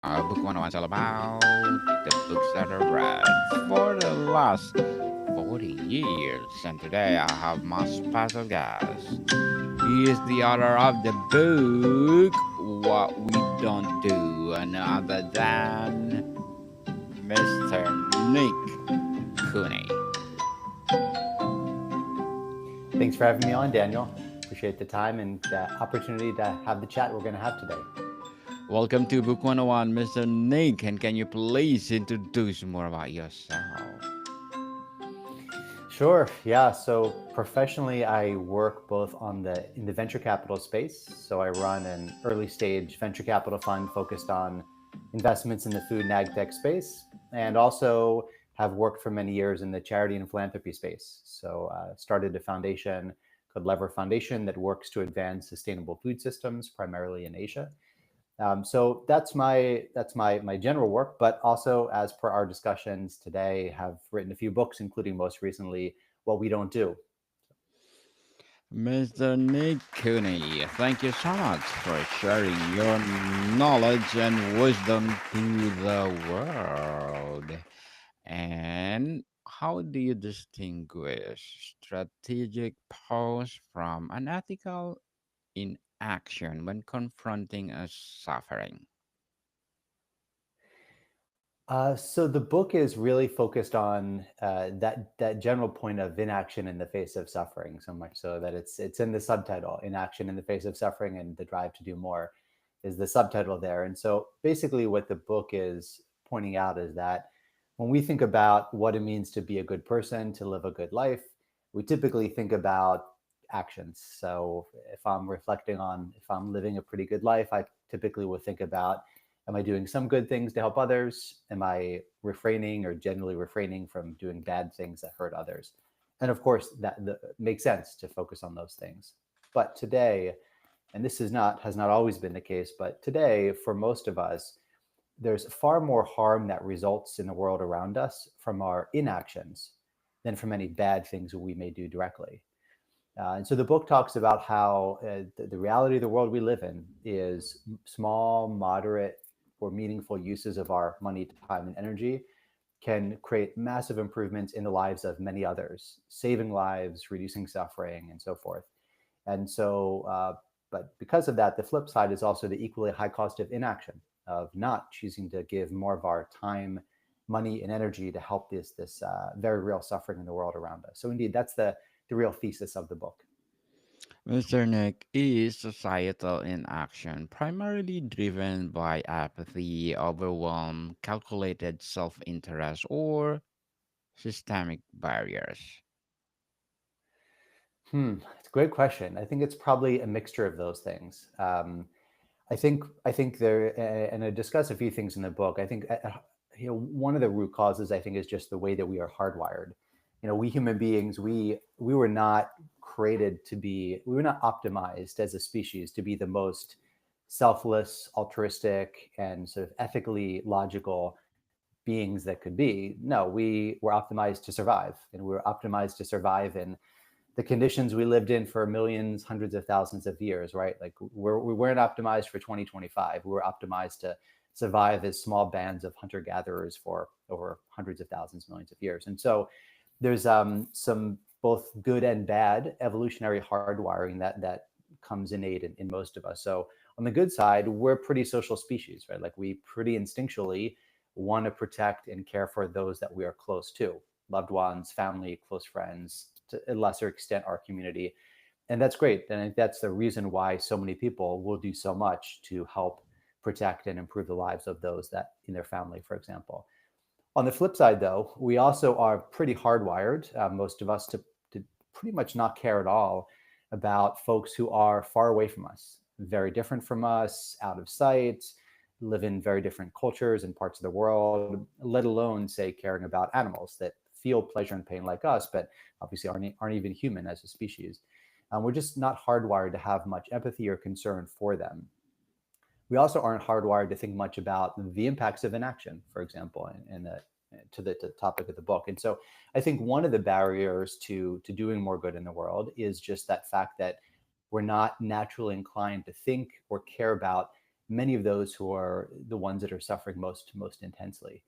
Book 101 is all about the books that I read for the last 40 years. And today I have my special guest. He is the author of the book What We Don't Do, and other than Mr. Nick Cooney. Thanks for having me on, Daniel. Appreciate the time and the opportunity to have the chat we're going to have today. Welcome to Book 101, Mr. Nick. And can you please introduce more about yourself? Sure. Yeah. So professionally, I work both in the venture capital space. So I run an early stage venture capital fund focused on investments in the food and ag tech space, and also have worked for many years in the charity and philanthropy space. So started a foundation called Lever Foundation that works to advance sustainable food systems, primarily in Asia. So that's my general work, but also as per our discussions today, have written a few books, including most recently "What We Don't Do." Mr. Nick Cooney, thank you so much for sharing your knowledge and wisdom to the world. And how do you distinguish strategic pause from unethical inaction when confronting a suffering? So the book is really focused on that general point of inaction in the face of suffering, so much so that it's in the subtitle. Inaction in the face of suffering and the drive to do more is the subtitle there. And so basically, what the book is pointing out is that when we think about what it means to be a good person, to live a good life, we typically think about actions. So if I'm living a pretty good life, I typically will think about, am I doing some good things to help others? Am I refraining or generally refraining from doing bad things that hurt others? And of course, that makes sense to focus on those things. But today, and this is not has not always been the case, but today, for most of us, there's far more harm that results in the world around us from our inactions than from any bad things that we may do directly. And so the book talks about how the reality of the world we live in is small, moderate, or meaningful uses of our money, time, and energy can create massive improvements in the lives of many others, saving lives, reducing suffering, and so forth. And so, but because of that, the flip side is also the equally high cost of inaction, of not choosing to give more of our time, money, and energy to help this very real suffering in the world around us. So indeed, that's the real thesis of the book. Mr. Nick, is societal inaction primarily driven by apathy, overwhelm, calculated self interest, or systemic barriers? It's a great question. I think it's probably a mixture of those things. I think there, and I discuss a few things in the book. I think one of the root causes I think is just the way that we are hardwired. We human beings, we were not we were not optimized as a species to be the most selfless, altruistic, and sort of ethically logical beings that could be. No, we were optimized to survive, and we were optimized to survive in the conditions we lived in for millions, hundreds of thousands of years, right? Like we weren't optimized for 2025. We were optimized to survive as small bands of hunter gatherers for over hundreds of thousands, millions of years. And so there's some both good and bad evolutionary hardwiring that comes innate in most of us. So on the good side, we're a pretty social species, right? Like we pretty instinctually want to protect and care for those that we are close to, loved ones, family, close friends, to a lesser extent, our community. And that's great. And I think that's the reason why so many people will do so much to help protect and improve the lives of those that in their family, for example. On the flip side, though, we also are pretty hardwired, most of us, to pretty much not care at all about folks who are far away from us, very different from us, out of sight, live in very different cultures and parts of the world, let alone, say, caring about animals that feel pleasure and pain like us, but obviously aren't even human as a species. We're just not hardwired to have much empathy or concern for them. We also aren't hardwired to think much about the impacts of inaction, for example, to the topic of the book. And so I think one of the barriers to doing more good in the world is just that fact that we're not naturally inclined to think or care about many of those who are the ones that are suffering most intensely.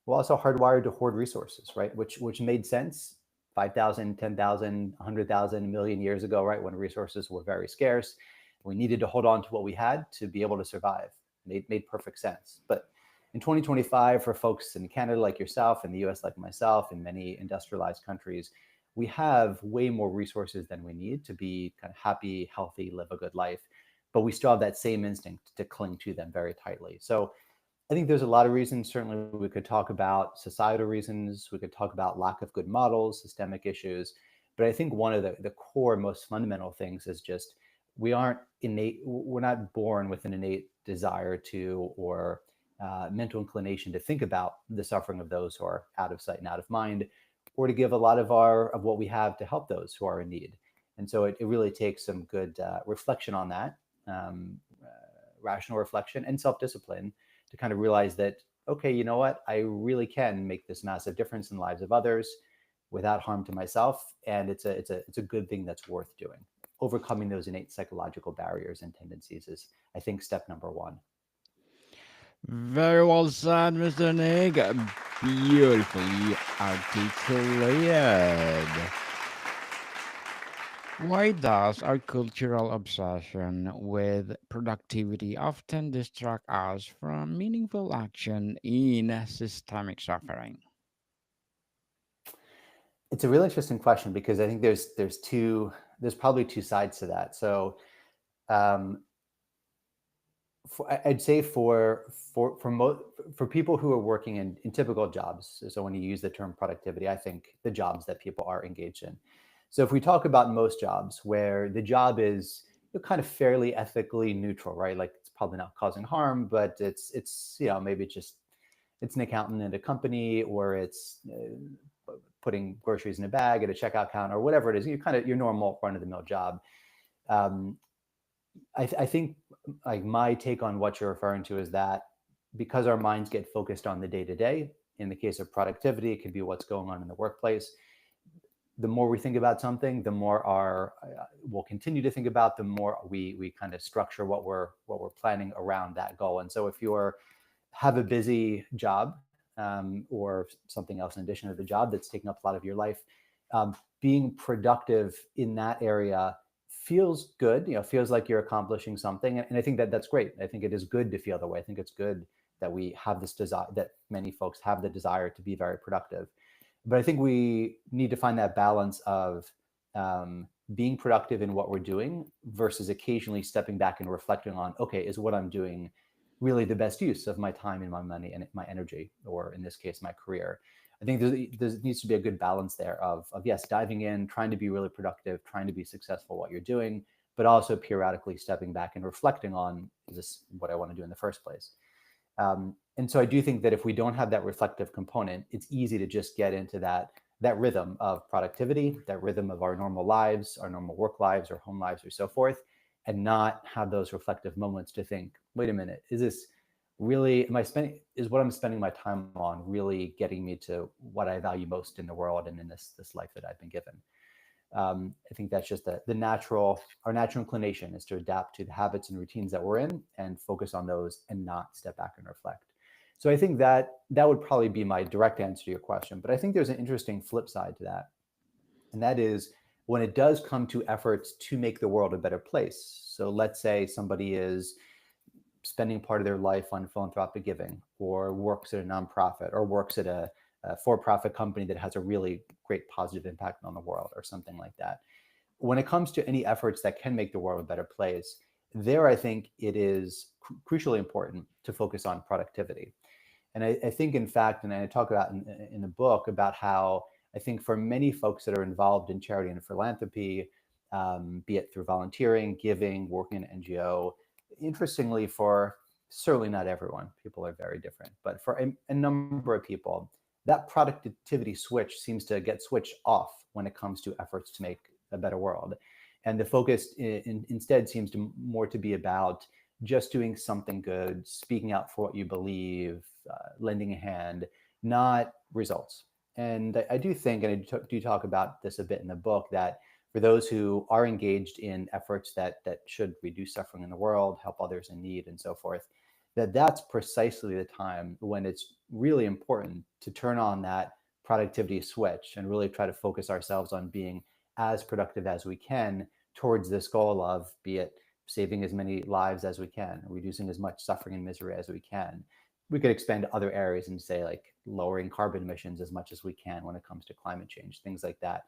We're also hardwired to hoard resources, right? Which made sense 5,000, 10,000, 100,000, a million years ago, right? When resources were very scarce. We needed to hold on to what we had to be able to survive. Made perfect sense. But in 2025, for folks in Canada like yourself, in the US like myself, in many industrialized countries, we have way more resources than we need to be kind of happy, healthy, live a good life. But we still have that same instinct to cling to them very tightly. So I think there's a lot of reasons. Certainly, we could talk about societal reasons. We could talk about lack of good models, systemic issues. But I think one of the core, most fundamental things is just we're not born with an innate desire to or mental inclination to think about the suffering of those who are out of sight and out of mind, or to give a lot of what we have to help those who are in need. And so it really takes some good reflection on that, rational reflection and self-discipline to kind of realize that, okay, you know what, I really can make this massive difference in the lives of others without harm to myself, and it's a good thing that's worth doing. Overcoming those innate psychological barriers and tendencies is, I think, step number one. Very well said, Mr. Nick. Beautifully articulated. Why does our cultural obsession with productivity often distract us from meaningful action in systemic suffering? It's a really interesting question because I think there's probably two sides to that. So um, I'd say for people who are working in typical jobs. So when you use the term productivity, I think the jobs that people are engaged in. So if we talk about most jobs where the job is kind of fairly ethically neutral, right? Like it's probably not causing harm, but it's maybe it's an accountant in a company, or it's putting groceries in a bag at a checkout counter, or whatever it is. You kind of your normal run of the mill job. Um, I think like my take on what you're referring to is that because our minds get focused on the day to day, in the case of productivity, it could be what's going on in the workplace. The more we think about something, the more we'll continue to think about, the more we kind of structure what we're planning around that goal. And so if you're have a busy job, or something else in addition to the job that's taking up a lot of your life, being productive in that area feels good, feels like you're accomplishing something. And I think that that's great. I think it is good to feel that way. I think it's good that we have this desire, that many folks have the desire to be very productive. But I think we need to find that balance of being productive in what we're doing versus occasionally stepping back and reflecting on, okay, is what I'm doing really the best use of my time and my money and my energy, or in this case, my career? I think there needs to be a good balance there of yes, diving in, trying to be really productive, trying to be successful what you're doing, but also periodically stepping back and reflecting on, is this what I want to do in the first place? And so I do think that if we don't have that reflective component, it's easy to just get into that rhythm of productivity, that rhythm of our normal lives, our normal work lives, or home lives, or so forth, and not have those reflective moments to think, wait a minute, is this really, is what I'm spending my time on really getting me to what I value most in the world and in this life that I've been given? I think that's just our natural inclination is to adapt to the habits and routines that we're in and focus on those and not step back and reflect. So I think that would probably be my direct answer to your question. But I think there's an interesting flip side to that. And that is when it does come to efforts to make the world a better place. So let's say somebody is spending part of their life on philanthropic giving, or works at a nonprofit, or works at a for-profit company that has a really great positive impact on the world, or something like that. When it comes to any efforts that can make the world a better place, there I think it is crucially important to focus on productivity. And I think, in fact, and I talk about in the book about how I think for many folks that are involved in charity and philanthropy, be it through volunteering, giving, working in an NGO, interestingly, for certainly not everyone, people are very different, but for a number of people, that productivity switch seems to get switched off when it comes to efforts to make a better world. And the focus instead seems to more to be about just doing something good, speaking out for what you believe, lending a hand, not results. And I do think, and I do talk about this a bit in the book, that for those who are engaged in efforts that should reduce suffering in the world, help others in need, and so forth, that's precisely the time when it's really important to turn on that productivity switch and really try to focus ourselves on being as productive as we can towards this goal of, be it saving as many lives as we can, reducing as much suffering and misery as we can. We could expand to other areas and say like lowering carbon emissions as much as we can when it comes to climate change, things like that.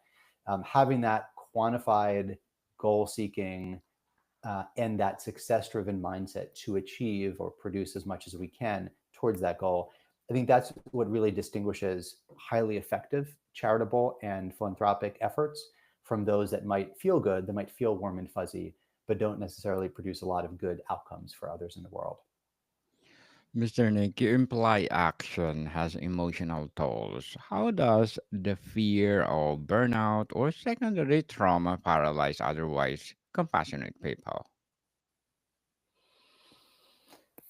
Having that quantified goal seeking and that success driven mindset to achieve or produce as much as we can towards that goal, I think that's what really distinguishes highly effective charitable and philanthropic efforts from those that might feel good, that might feel warm and fuzzy, but don't necessarily produce a lot of good outcomes for others in the world. Mr. Nick, you imply action has emotional tolls. How does the fear of burnout or secondary trauma paralyze otherwise compassionate people?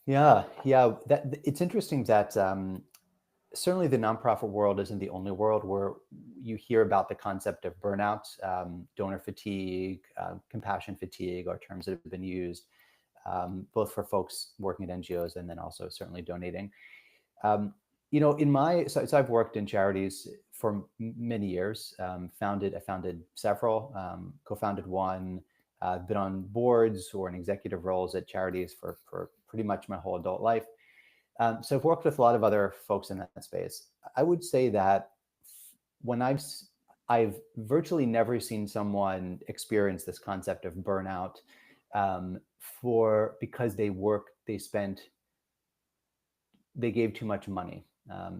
Yeah. That it's interesting that certainly the nonprofit world isn't the only world where you hear about the concept of burnout, donor fatigue, compassion fatigue are terms that have been used both for folks working at NGOs and then also certainly donating. In so I've worked in charities for many years. I founded several, co-founded one. I've been on boards or in executive roles at charities for pretty much my whole adult life. So I've worked with a lot of other folks in that space. I would say that when I've virtually never seen someone experience this concept of burnout because they gave too much money.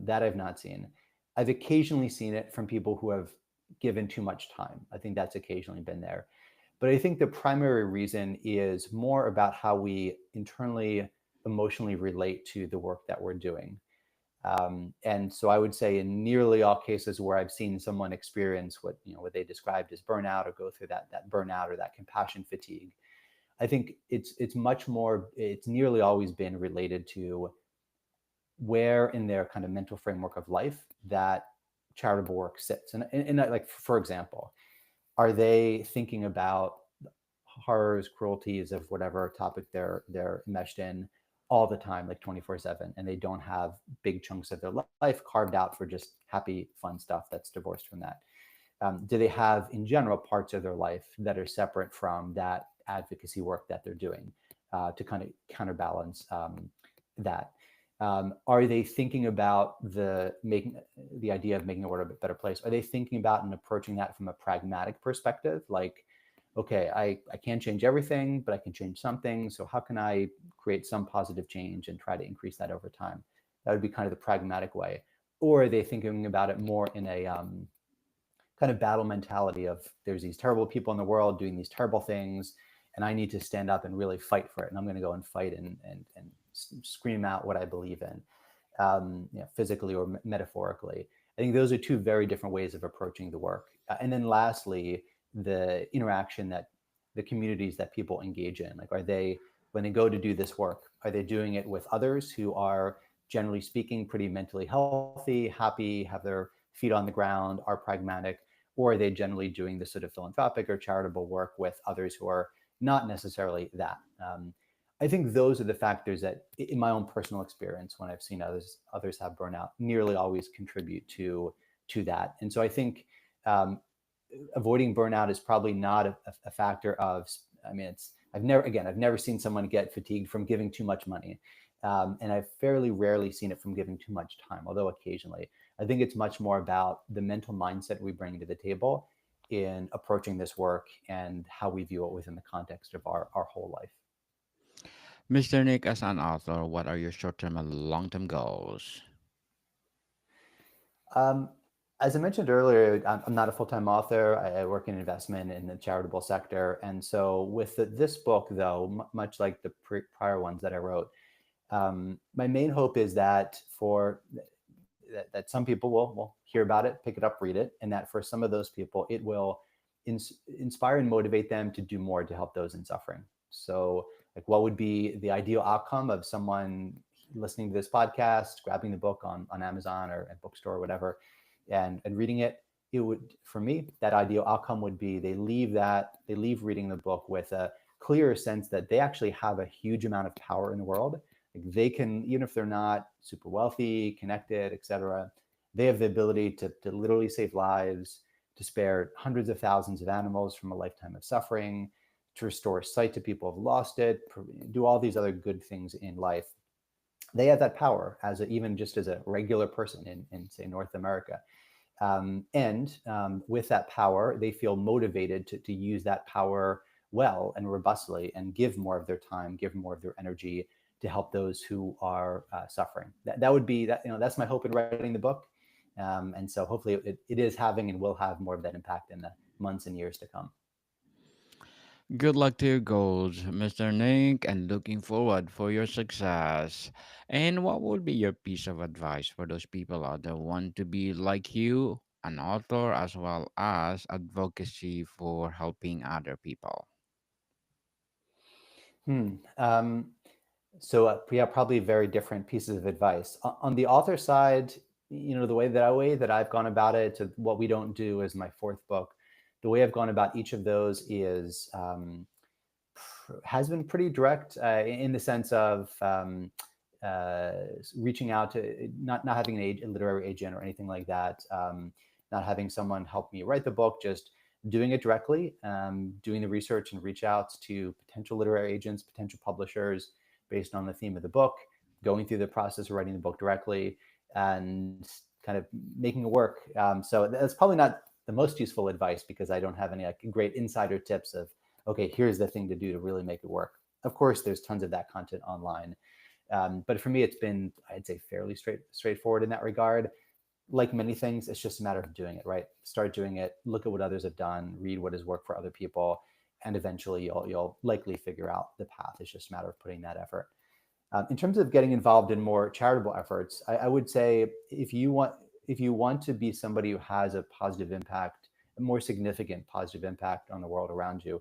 That I've not seen. I've occasionally seen it from people who have given too much time. I think that's occasionally been there. But I think the primary reason is more about how we internally, emotionally relate to the work that we're doing. And so I would say in nearly all cases where I've seen someone experience what they described as burnout or go through that burnout or that compassion fatigue, I think it's nearly always been related to where in their kind of mental framework of life that charitable work sits. And like, for example, are they thinking about horrors, cruelties of whatever topic they're enmeshed in all the time, like 24/7, and they don't have big chunks of their life carved out for just happy, fun stuff that's divorced from that? Do they have, in general, parts of their life that are separate from that advocacy work that they're doing to kind of counterbalance that? Are they thinking about the idea of making the world a bit better place? Are they thinking about and approaching that from a pragmatic perspective? Like, okay, I can't change everything, but I can change something. So how can I create some positive change and try to increase that over time? That would be kind of the pragmatic way. Or are they thinking about it more in a kind of battle mentality of there's these terrible people in the world doing these terrible things, and I need to stand up and really fight for it. And I'm going to go and fight and scream out what I believe in, physically or metaphorically. I think those are two very different ways of approaching the work. And then lastly, the interaction that the communities that people engage in, like, when they go to do this work, are they doing it with others who are, generally speaking, pretty mentally healthy, happy, have their feet on the ground, are pragmatic, or are they generally doing this sort of philanthropic or charitable work with others who are not necessarily that? I think those are the factors that, in my own personal experience, when I've seen others have burnout, nearly always contribute to that. And so I think avoiding burnout is probably not a factor of. I mean, I've never seen someone get fatigued from giving too much money, and I've fairly rarely seen it from giving too much time, although occasionally. I think it's much more about the mental mindset we bring to the table in approaching this work and how we view it within the context of our whole life. Mr. Nick, as an author, what are your short term and long term goals? Um, as I mentioned earlier, I'm not a full-time author. I work in investment in the charitable sector. And so with this book, though, much like the prior ones that I wrote, my main hope is that that some people will hear about it, pick it up, read it, and that for some of those people, it will inspire and motivate them to do more to help those in suffering. So, like, what would be the ideal outcome of someone listening to this podcast, grabbing the book on Amazon or at bookstore or whatever, and reading it? it would, for me, that ideal outcome would be they leave reading the book with a clearer sense that they actually have a huge amount of power in the world. Like they can, even if they're not super wealthy, connected, etc., they have the ability to literally save lives, to spare hundreds of thousands of animals from a lifetime of suffering, to restore sight to people who've lost it, do all these other good things in life. They have that power as even just as a regular person in say North America. And with that power, they feel motivated to use that power well and robustly and give more of their time, give more of their energy to help those who are suffering. That would be that, that's my hope in writing the book. And so hopefully it is having and will have more of that impact in the months and years to come. Good luck to your goals, Mr. Nick, and looking forward for your success. And what would be your piece of advice for those people out there who want to be like you, an author, as well as advocacy for helping other people? Hmm. So yeah, probably very different pieces of advice. On the author side, the way that I've gone about it to what we don't do is my fourth book. The way I've gone about each of those is has been pretty direct in the sense of uh, reaching out to not having a literary agent or anything like that, not having someone help me write the book, just doing it directly, doing the research and reach outs to potential literary agents, potential publishers based on the theme of the book, going through the process of writing the book directly and kind of making it work. So that's probably not the most useful advice because I don't have any like great insider tips of, okay, here's the thing to do to really make it work. Of course, there's tons of that content online. But for me, it's been, I'd say, fairly straightforward in that regard. Like many things, it's just a matter of doing it, right? Start doing it, look at what others have done, read what has worked for other people, and eventually you'll likely figure out the path. It's just a matter of putting that effort. In terms of getting involved in more charitable efforts, I would say if you want to be somebody who has a positive impact, a more significant positive impact on the world around you,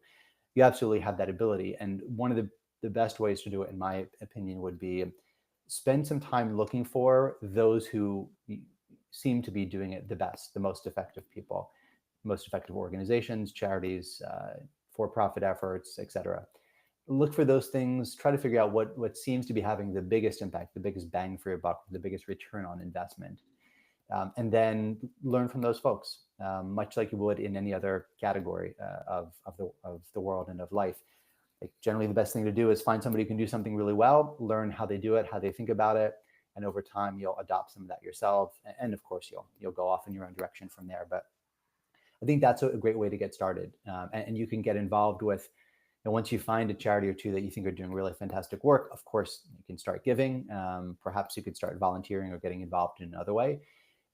you absolutely have that ability. And one of the best ways to do it, in my opinion, would be spend some time looking for those who seem to be doing it the best, the most effective people, most effective organizations, charities, for-profit efforts, etc. Look for those things, try to figure out what seems to be having the biggest impact, the biggest bang for your buck, the biggest return on investment. And then learn from those folks, much like you would in any other category of the world and of life. Like generally, the best thing to do is find somebody who can do something really well, learn how they do it, how they think about it, and over time you'll adopt some of that yourself. And of course, you'll go off in your own direction from there. But I think that's a great way to get started, and you can get involved with. And once you find a charity or two that you think are doing really fantastic work, of course, you can start giving. Perhaps you could start volunteering or getting involved in another way.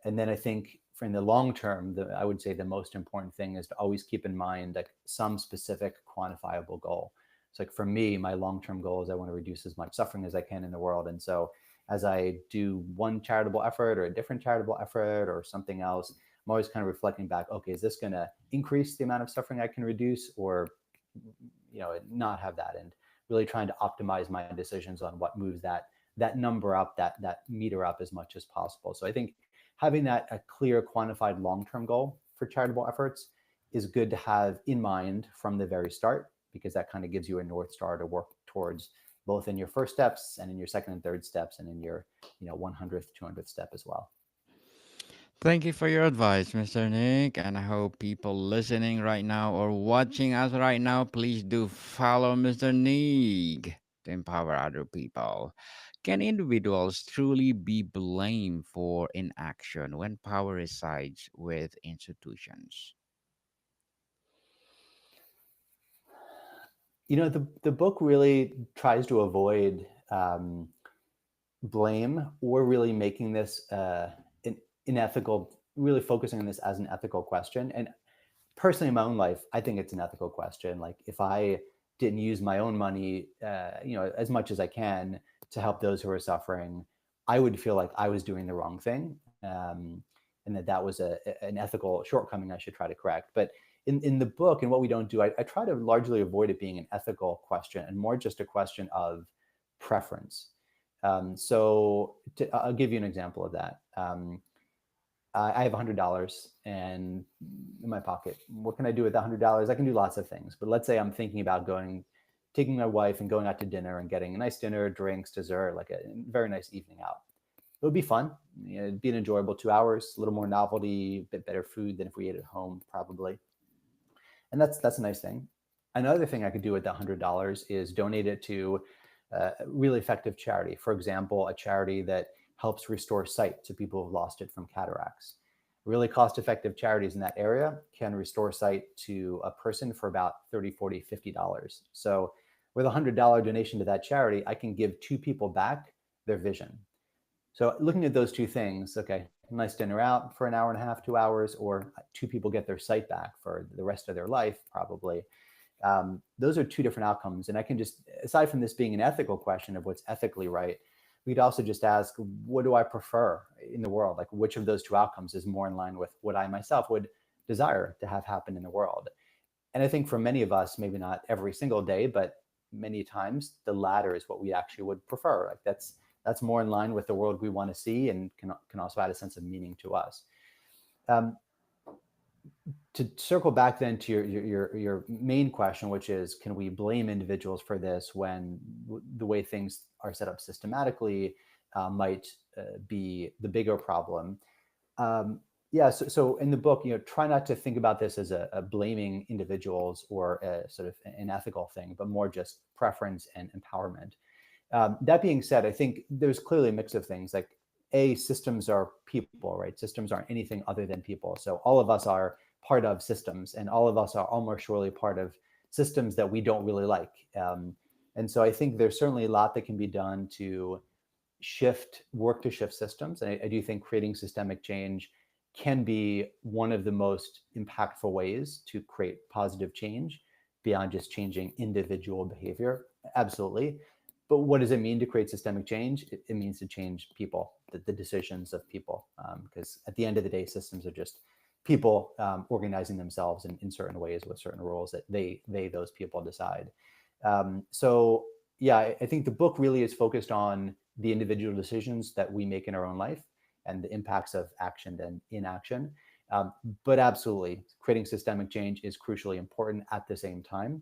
And then I think for in the long term, I would say the most important thing is to always keep in mind like some specific quantifiable goal. So like for me, my long-term goal is I want to reduce as much suffering as I can in the world. And so as I do one charitable effort or a different charitable effort or something else, I'm always kind of reflecting back, okay, is this going to increase the amount of suffering I can reduce or, not have that? And really trying to optimize my decisions on what moves that number up, that meter up as much as possible. So I think having that a clear quantified long-term goal for charitable efforts is good to have in mind from the very start, because that kind of gives you a North Star to work towards both in your first steps and in your second and third steps and in your 100th 200th step as well. Thank you for your advice, Mr. Nick, and I hope people listening right now or watching us right now, please do follow Mr. Nick to empower other people. Can individuals truly be blamed for inaction when power resides with institutions? The book really tries to avoid blame or really making this an unethical, really focusing on this as an ethical question. And personally, in my own life, I think it's an ethical question. Like if I didn't use my own money, as much as I can to help those who are suffering, I would feel like I was doing the wrong thing, and that was an ethical shortcoming I should try to correct. But in the book and what we don't do, I try to largely avoid it being an ethical question and more just a question of preference. So I'll give you an example of that. I have $100 and in my pocket. What can I do with $100? I can do lots of things. But let's say I'm thinking about taking my wife and going out to dinner and getting a nice dinner, drinks, dessert, like a very nice evening out. It would be fun. It'd be an enjoyable 2 hours, a little more novelty, a bit better food than if we ate at home, probably. And that's a nice thing. Another thing I could do with that $100 is donate it to a really effective charity. For example, a charity that helps restore sight to people who've lost it from cataracts. Really cost-effective charities in that area can restore sight to a person for about 30, 40, $50. So with $100 donation to that charity, I can give two people back their vision. So looking at those two things, okay, nice dinner out for an hour and a half, 2 hours, or two people get their sight back for the rest of their life, probably. Those are two different outcomes. And I can just, aside from this being an ethical question of what's ethically right, we'd also just ask, what do I prefer in the world? Like, which of those two outcomes is more in line with what I myself would desire to have happen in the world? And I think for many of us, maybe not every single day, but many times, the latter is what we actually would prefer. Like that's more in line with the world we want to see, and can also add a sense of meaning to us. Um, to circle back then to your main question, which is, can we blame individuals for this when the way things are set up systematically might be the bigger problem? Yeah, so in the book, try not to think about this as a blaming individuals or a sort of an ethical thing, but more just preference and empowerment. That being said, I think there's clearly a mix of things. Like, systems are people, right? Systems aren't anything other than people. So all of us are part of systems, and all of us are almost surely part of systems that we don't really like. And so I think there's certainly a lot that can be done to work to shift systems. And I do think creating systemic change can be one of the most impactful ways to create positive change beyond just changing individual behavior. Absolutely. But what does it mean to create systemic change? It means to change people, the decisions of people, because at the end of the day, systems are just people organizing themselves in certain ways with certain rules that those people decide. So yeah, I think the book really is focused on the individual decisions that we make in our own life and the impacts of action and inaction. But absolutely, creating systemic change is crucially important at the same time.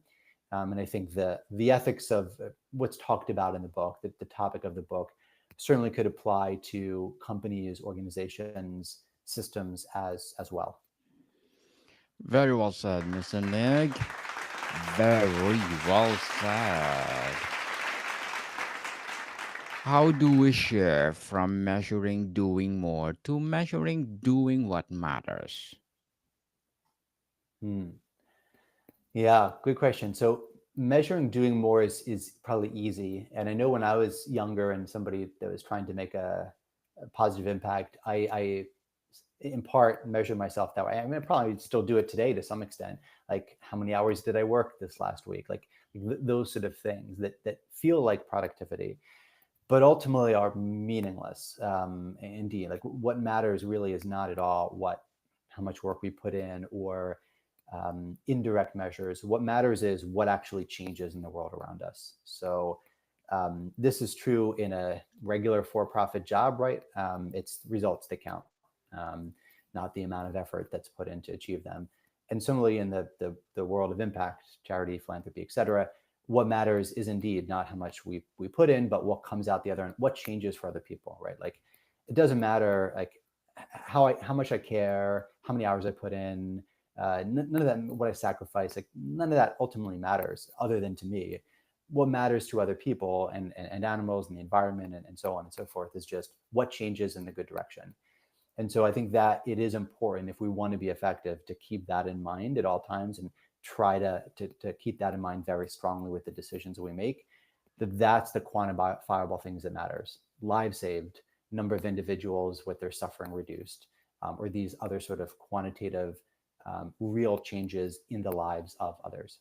And I think the ethics of what's talked about in the book, the topic of the book, certainly could apply to companies, organizations, systems as well. Very well said, Mr. Nick. Very well said. How do we shift from measuring doing more to measuring doing what matters? Hmm. Yeah, good question. So measuring doing more is probably easy. And I know when I was younger and somebody that was trying to make a positive impact, I in part measure myself that way. I mean, I probably still do it today to some extent. Like, how many hours did I work this last week? Like those sort of things that feel like productivity, but ultimately are meaningless. Indeed, like what matters really is not at all how much work we put in, or indirect measures. What matters is what actually changes in the world around us. So this is true in a regular for-profit job, right? It's results that count, not the amount of effort that's put in to achieve them. And similarly, in the world of impact, charity, philanthropy, et cetera, what matters is indeed not how much we put in, but what comes out the other end, what changes for other people, right? Like, it doesn't matter like how much I care, how many hours I put in, none of that, what I sacrifice, like none of that ultimately matters other than to me. What matters to other people and animals and the environment and so on and so forth is just what changes in the good direction. And so I think that it is important, if we want to be effective, to keep that in mind at all times, and try to keep that in mind very strongly with the decisions we make, that's the quantifiable things that matters. Lives saved, number of individuals with their suffering reduced, or these other sort of quantitative real changes in the lives of others.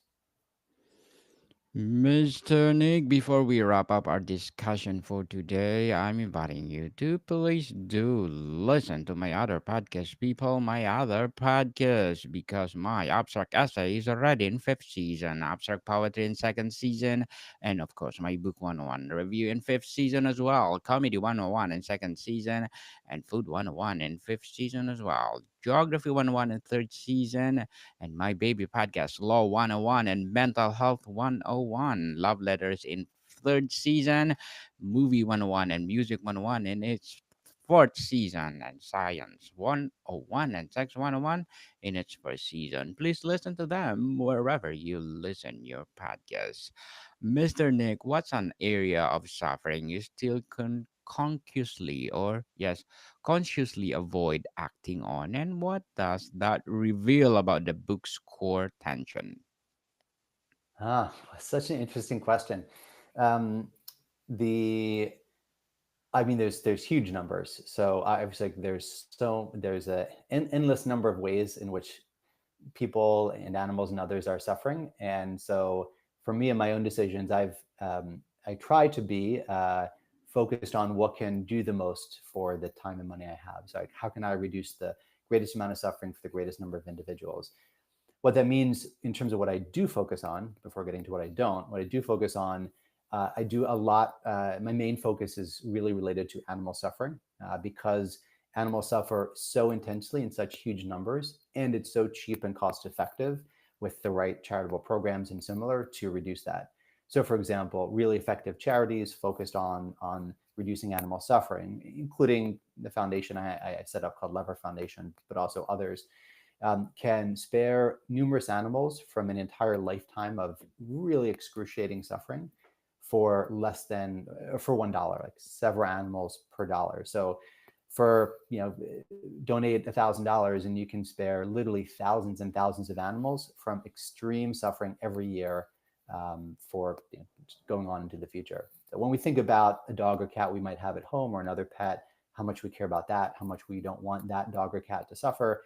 Mr. Nick, before we wrap up our discussion for today, I'm inviting you to please do listen to my other podcast, people, my other podcast, because my abstract essay is already in fifth season, abstract poetry in second season, and of course, my book 101 review in fifth season as well, comedy 101 in second season, and food 101 in fifth season as well, geography 101 in third season, and my baby podcast, Law 101 and Mental Health 101, Love Letters in third season, Movie 101 and Music 101 in its fourth season, and Science 101 and Sex 101 in its first season. Please listen to them wherever you listen your podcasts. Mr. Nick, what's an area of suffering you still consciously or yes consciously avoid acting on, and what does that reveal about the book's core tension? Ah, such an interesting question. Um, the I mean, there's huge numbers. So I was like, there's a endless number of ways in which people and animals and others are suffering. And so for me and my own decisions, I try to be focused on what can do the most for the time and money I have. So like, how can I reduce the greatest amount of suffering for the greatest number of individuals? What that means in terms of what I do focus on, before getting to what I do focus on, I do a lot. My main focus is really related to animal suffering because animals suffer so intensely in such huge numbers, and it's so cheap and cost effective with the right charitable programs and similar to reduce that. So, for example, really effective charities focused on reducing animal suffering, including the foundation I set up called Lever Foundation, but also others, can spare numerous animals from an entire lifetime of really excruciating suffering for less than for $1, like several animals per dollar. So for donate $1,000 and you can spare literally thousands and thousands of animals from extreme suffering every year for going on into the future. So when we think about a dog or cat we might have at home or another pet, how much we care about that, how much we don't want that dog or cat to suffer,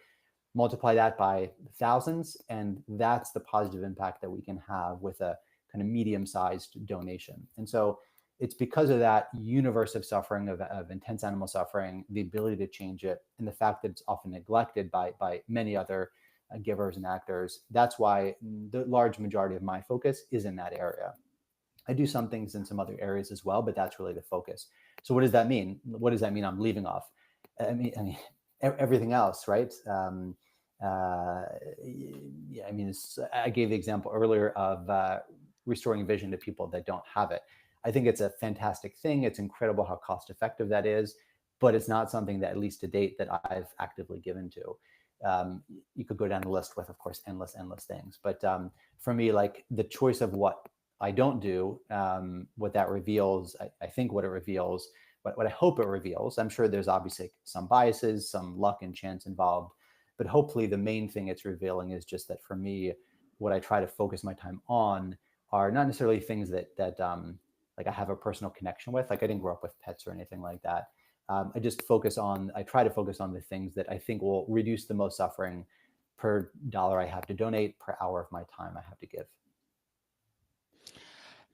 multiply that by thousands, and that's the positive impact that we can have with a kind of medium-sized donation. And so it's because of that universe of suffering, of intense animal suffering, the ability to change it, and the fact that it's often neglected by many other givers and actors. That's why the large majority of my focus is in that area. I do some things in some other areas as well, but that's really the focus. So what does that mean? What does that mean I'm leaving off? I mean everything else, right? Yeah, I mean, I gave the example earlier of restoring vision to people that don't have it. I think it's a fantastic thing. It's incredible how cost effective that is, but it's not something that, at least to date, that I've actively given to. You could go down the list with, of course, endless things. But for me, like the choice of what I don't do, what that reveals, I think what it reveals, what I hope it reveals. I'm sure there's obviously some biases, some luck and chance involved, but hopefully the main thing it's revealing is just that for me, what I try to focus my time on are not necessarily things that like I have a personal connection with. Like I didn't grow up with pets or anything like that. I try to focus on the things that I think will reduce the most suffering per dollar I have to donate, per hour of my time I have to give.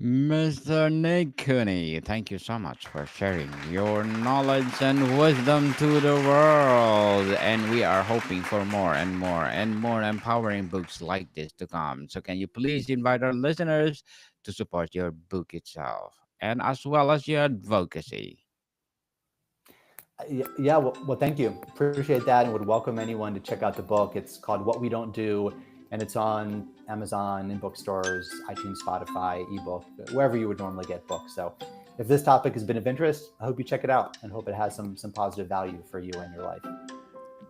Mr. Nick Cooney, thank you so much for sharing your knowledge and wisdom to the world. And we are hoping for more and more and more empowering books like this to come. So, can you please invite our listeners to support your book itself and as well as your advocacy? Yeah, well, thank you. Appreciate that, and would welcome anyone to check out the book. It's called What We Don't Do, and it's on Amazon, in bookstores, iTunes, Spotify, ebook, wherever you would normally get books. So if this topic has been of interest, I hope you check it out and hope it has some positive value for you and your life.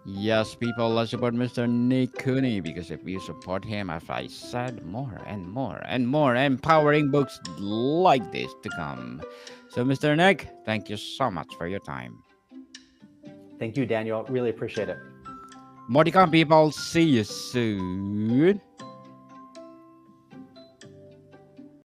Yes, people, let's support Mr. Nick Cooney because if you support him, as I said, more and more and more empowering books like this to come. So, Mr. Nick, thank you so much for your time. Thank you, Daniel. Really appreciate it. More to come, people. See you soon.